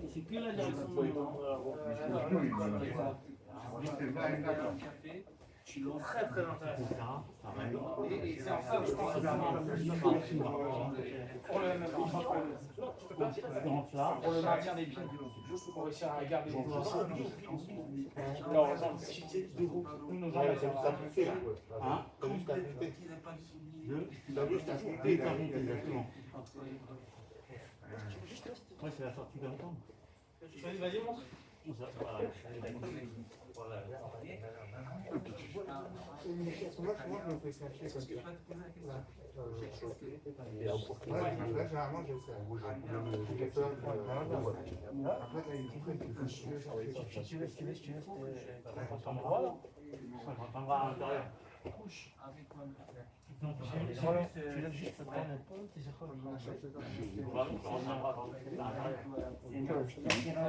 C'est que la direction de Tu l'as très très intéressant. Et c'est en ça que je pense que c'est pour le maintien des pieds, pour réussir à garder les positions. Alors, nous, nos jambes, elles sont pas poussées là. Ouais, c'est la sortie d'un temps. Vas-y, montre. Généralement, je sais.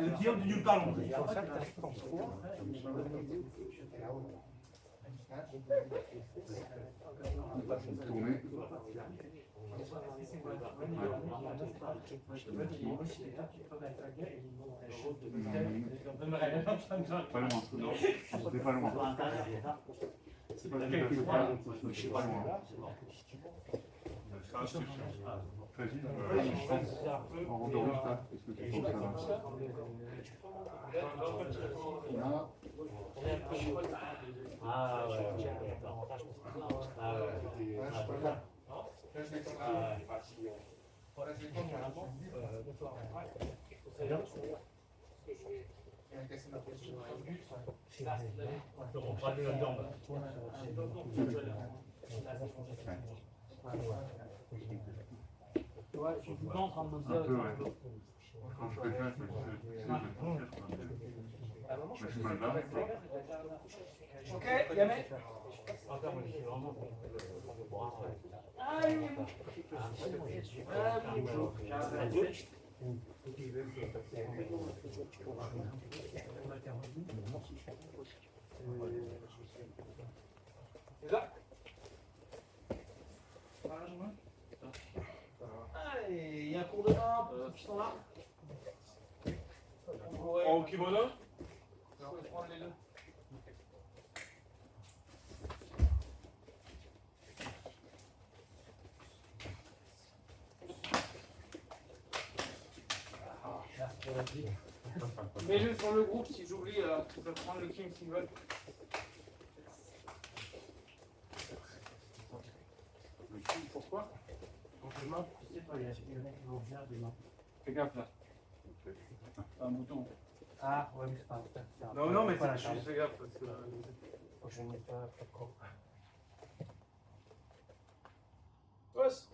Le diable du New Talon. Tourner. Pas loin. C'est pas loin. C'est pas loin. C'est pas loin. Ça, c'est très vite. En randonnée, est-ce que tu penses que ça va? Ah ouais. Ah ouais. On prend la jambe. Ouais, je suis tout le temps en train de me Un peu, ouais. Quand je fais ça, je me Je suis mal là. Ok, Yamé. C'est ça. Allez, il y a un cours de main pour ceux qui sont là. En kimono? Je vais prendre les deux. Mets-le sur le groupe si j'oublie, tu peux prendre le king s'ils veulent. Pourquoi? Complètement, tu sais pas, il y en a qui vont venir demain. Fais gaffe là. Un bouton. Ah, ouais, mais c'est pas un. Non, non, mais pas c'est juste fais gaffe parce que. Je n'ai pas trop. Os.